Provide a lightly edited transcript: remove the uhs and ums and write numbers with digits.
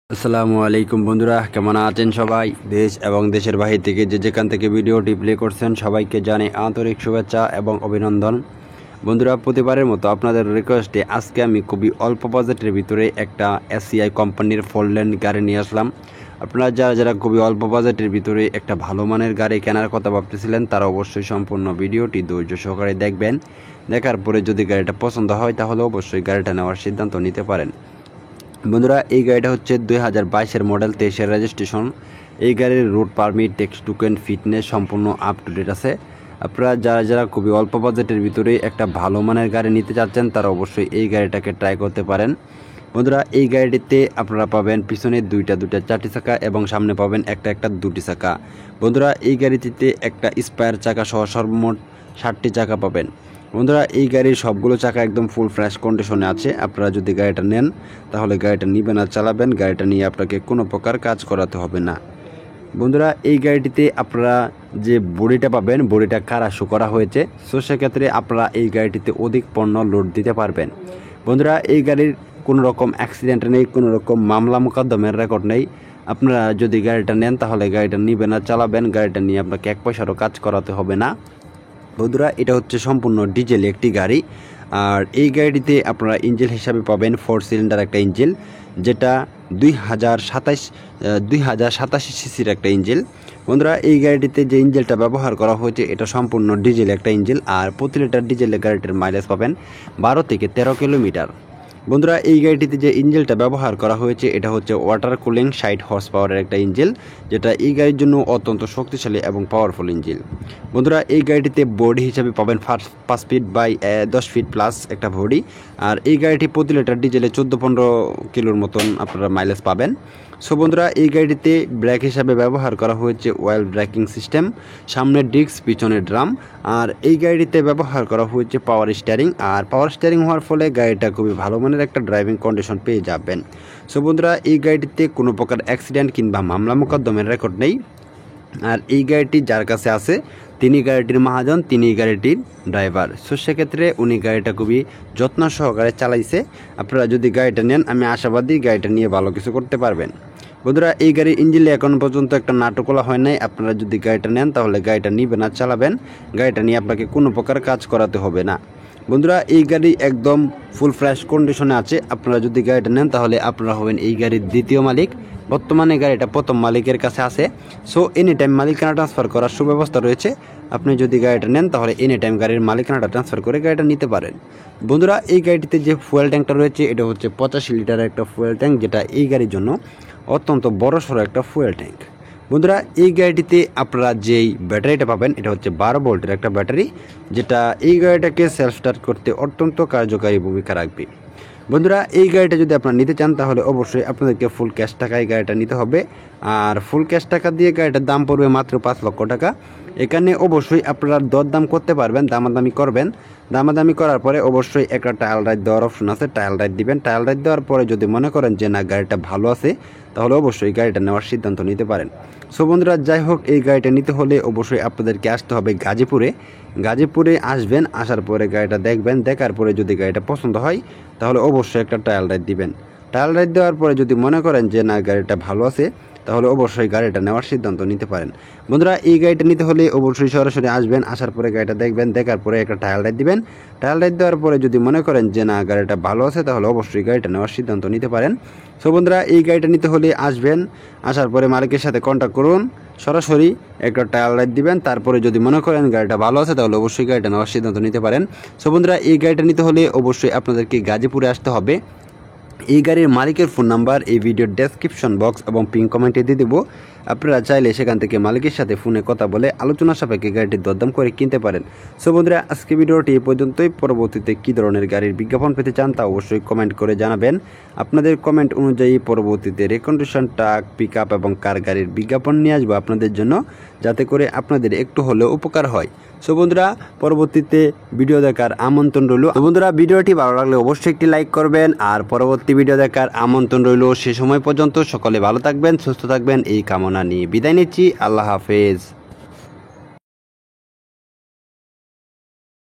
আসসালামু আলাইকুম বন্ধুরা, কেমন আছেন সবাই? দেশ এবং দেশের বাহির থেকে যে যেখান থেকে ভিডিওটি প্লে করছেন সবাইকে জানাই আন্তরিক শুভেচ্ছা এবং অভিনন্দন। বন্ধুরা, প্রতিবারের মতো আপনাদের রিকোয়েস্টে আজকে আমি খুবই অল্প বাজেটের ভিতরে একটা এসিআই কোম্পানির ফোল্ডল্যান্ড গাড়ি নিয়ে আসলাম। আপনারা যারা খুবই অল্প বাজেটের ভিতরে একটা ভালো মানের গাড়ি কেনার কথা ভাবতেছিলেন তারা অবশ্যই সম্পূর্ণ ভিডিওটি ধৈর্য সহকারে দেখবেন। দেখার পরে যদি গাড়িটা পছন্দ হয় তাহলে অবশ্যই গাড়িটা নেওয়ার সিদ্ধান্ত নিতে পারেন। বন্ধুরা, এই গাড়িটা হচ্ছে 2022-এর মডেল, 23-এর রেজিস্ট্রেশন। এই গাড়ির route permit, text token, fitness সম্পূর্ণ আপ টু ডেট আছে। আপনারা যারা খুবই অল্প বাজেটের ভিতরে একটা ভালো মানের গাড়ি নিতে চাচ্ছেন তারা অবশ্যই এই গাড়িটাকে ট্রাই করতে পারেন। বন্ধুরা, এই গাড়িটিতে আপনারা পাবেন পিছনে দুইটা চারটি চাকা এবং সামনে পাবেন একটা দুটি চাকা। বন্ধুরা, এই গাড়িটিতে একটা স্পায়ার চাকা সহ সর্বমোট 60টি চাকা পাবেন। বন্ধুরা, এই গাড়ির সবগুলো চাকা একদম ফুল ফ্রেশ কন্ডিশনে আছে। আপনারা যদি গাড়িটা নেন তাহলে গাড়িটা নিবেন আর চালাবেন, গাড়িটা নিয়ে আপনাকে কোনো প্রকার কাজ করাতে হবে না। বন্ধুরা, এই গাড়িটিতে আপনারা যে বডিটা পাবেন, বডিটা কারাশো করা হয়েছে। সো সেক্ষেত্রে আপনারা এই গাড়িটিতে অধিক পণ্য লোড দিতে পারবেন। বন্ধুরা, এই গাড়ির কোনো রকম অ্যাক্সিডেন্ট নেই, কোনো রকম মামলা মোকদ্দমের রেকর্ড নেই। আপনারা যদি গাড়িটা নেন তাহলে গাড়িটা নিবেন আর চালাবেন, গাড়িটা নিয়ে আপনাকে এক পয়সারও কাজ করাতে হবে না। বন্ধুরা, এটা হচ্ছে সম্পূর্ণ ডিজেল একটি গাড়ি। আর এই গাড়িটিতে আপনারা ইঞ্জিন হিসাবে পাবেন 4 সিলিন্ডার একটা ইঞ্জিন, যেটা 2087 সিসির একটা ইঞ্জিন। বন্ধুরা, এই গাড়িটিতে যে ইঞ্জিনটা ব্যবহার করা হয়েছে এটা সম্পূর্ণ ডিজেল একটা ইঞ্জিন। আর প্রতি লিটার ডিজেলের গাড়িটির মাইলেজ পাবেন 12 থেকে 13 কিলোমিটার। বন্ধুরা, এই গাড়িটিতে যে ইঞ্জিনটা ব্যবহার করা হয়েছে এটা হচ্ছে ওয়াটার কুলিং 60 হর্স পাওয়ারের একটা ইঞ্জিন, যেটা এই গাড়ির জন্য অত্যন্ত শক্তিশালী এবং পাওয়ারফুল ইঞ্জিন। বন্ধুরা, এই গাড়িটিতে বডি হিসাবে পাবেন 5 ফিট বাই 10 ফিট প্লাস একটা বডি। আর এই গাড়িটি প্রতি লিটার ডিজেলে 14-15 কিলোর মতন আপনারা মাইলেজ পাবেন। সো বন্ধুরা, এই গাড়িটিতে ব্রেক হিসাবে ব্যবহার করা হয়েছে ওয়েল ব্রেকিং সিস্টেম, সামনের ডিস্ক পিছনের ড্রাম। আর এই গাড়িটিতে ব্যবহার করা হয়েছে পাওয়ার স্টিয়ারিং। আর পাওয়ার স্টিয়ারিং হওয়ার ফলে গাড়িটা খুবই ভালো মানের একটা ড্রাইভিং কন্ডিশন পেয়ে যাবেন। সো বন্ধুরা, এই গাড়িটিতে কোনো প্রকার অ্যাক্সিডেন্ট কিংবা মামলা মোকদ্দমের রেকর্ড নেই। আর এই গাড়িটি যার কাছে আছে তিনি গাড়িটির মহাজন, তিনি গাড়িটির ড্রাইভার। সো সেক্ষেত্রে উনি গাড়িটা খুবই যত্ন সহকারে চালাইছে। আপনারা যদি গাড়িটা নেন আমি আশাবাদী গাড়িটা নিয়ে ভালো কিছু করতে পারবেন। বন্ধুরা, এই গাড়ির ইঞ্জিনে এখন পর্যন্ত একটা নাটকলা হয় নাই। আপনারা যদি গাড়িটা নেন তাহলে গাড়িটা নিবেন আর চালাবেন, গাড়িটা নিয়ে আপনাকে কোনো প্রকার কাজ করাতে হবে না। বন্ধুরা, এই গাড়ি একদম ফুল ফ্রেশ কন্ডিশনে আছে। আপনারা যদি গাড়িটা নেন তাহলে আপনারা হবেন এই গাড়ির দ্বিতীয় মালিক। বর্তমানে গাড়িটা প্রথম মালিকের কাছে আছে। সো এনি টাইম মালিকানা ট্রান্সফার করার সুব্যবস্থা রয়েছে। আপনি যদি গাড়িটা নেন তাহলে এনি টাইম গাড়ির মালিকানাটা ট্রান্সফার করে গাড়িটা নিতে পারেন। বন্ধুরা, এই গাড়িটিতে যে ফুয়েল ট্যাঙ্কটা রয়েছে এটা হচ্ছে 85 লিটারের একটা ফুয়েল ট্যাঙ্ক, যেটা এই গাড়ির জন্য অত্যন্ত বড়সড় একটা ফুয়েল ট্যাঙ্ক। বন্ধুরা, এই গাড়িটিতে আপনারা যেই ব্যাটারিটা পাবেন এটা হচ্ছে 12 ভোল্টের একটা ব্যাটারি, যেটা এই গাড়িটাকে সেলফ স্টার্ট করতে অত্যন্ত কার্যকারী ভূমিকা রাখবে। বন্ধুরা, এই গাড়িটা যদি আপনারা নিতে চান তাহলে অবশ্যই আপনাদেরকে ফুল ক্যাশ টাকায় গাড়িটা নিতে হবে। আর ফুল ক্যাশ টাকা দিয়ে গাড়িটার দাম পড়বে মাত্র 5 লক্ষ টাকা। এখানে অবশ্যই আপনারা দরদাম করতে পারবেন, দামাদামি করবেন। দামাদামি করার পরে অবশ্যই একটা ট্রায়াল রাইড দেওয়ার অপশন আছে, ট্রায়াল রাইড দিবেন। ট্রায়াল রাইড দেওয়ার পরে যদি মনে করেন যে না গাড়িটা ভালো আছে তাহলে অবশ্যই গাড়িটা নেওয়ার সিদ্ধান্ত নিতে পারেন। সো বন্ধুরা, যাই হোক, এই গাড়িটা নিতে হলে অবশ্যই আপনাদেরকে আসতে হবে গাজীপুরে আসবেন। আসার পরে গাড়িটা দেখবেন, দেখার পরে যদি গাড়িটা পছন্দ হয় তাহলে অবশ্যই একটা ট্রায়াল রাইড দিবেন। ট্রায়াল রাইড দেওয়ার পরে যদি মনে করেন যে না গাড়িটা ভালো আছে তাহলে অবশ্যই গাড়িটা নেওয়ার সিদ্ধান্ত নিতে পারেন। বন্ধুরা, এই গাড়িটা নিতে হলে অবশ্যই সরাসরি আসবেন, আসার পরে গাড়িটা দেখবেন, দেখার পরে একটা ট্রায়াল রাইড দিবেন। ট্রায়াল রাইড দেওয়ার পরে যদি মনে করেন যে না গাড়িটা ভালো আছে তাহলে অবশ্যই গাড়িটা নেওয়ার সিদ্ধান্ত নিতে পারেন। সো বন্ধুরা, এই গাড়িটা নিতে হলে আসবেন, আসার পরে মালিকের সাথে কন্ট্যাক্ট করুন, সরাসরি একটা ট্রায়াল রাইড দিবেন। তারপরে যদি মনে করেন গাড়িটা ভালো আছে তাহলে অবশ্যই গাড়িটা নেওয়ার সিদ্ধান্ত নিতে পারেন। সো বন্ধুরা, এই গাড়িটা নিতে হলে অবশ্যই আপনাদেরকে গাজীপুরে আসতে হবে। এই গাড়ির মালিকের ফোন নাম্বার এই ভিডিওর ডেসক্রিপশন বক্স এবং পিন কমেন্টে দিয়ে দেবো। আপনারা চাইলে সেখান থেকে মালিকের সাথে ফোনে কথা বলে আলোচনা সাপেক্ষে গাড়িটির দরদাম করে কিনতে পারেন। সো বন্ধুরা, আজকে ভিডিওটি এই পর্যন্তই। পরবর্তীতে কী ধরনের গাড়ির বিজ্ঞাপন পেতে চান তা অবশ্যই কমেন্ট করে জানাবেন। আপনাদের কমেন্ট অনুযায়ী পরবর্তীতে রিকন্ডিশন ট্রাক, পিক আপ এবং কার গাড়ির বিজ্ঞাপন নিয়ে আসবো আপনাদের জন্য, যাতে করে আপনাদের একটু হলেও উপকার হয়। সো বন্ধুরা, পরবর্তীতে ভিডিও দেখার আমন্ত্রণ রইল। বন্ধুরা, ভিডিওটি ভালো লাগলে অবশ্যই একটি লাইক করবেন। আর পরবর্তী ভিডিও দেখার আমন্ত্রণ রইল। সে সময় পর্যন্ত সকলে ভালো থাকবেন, সুস্থ থাকবেন এই কামনা নিয়ে বিদায় নিচ্ছি। আল্লাহ হাফেজ।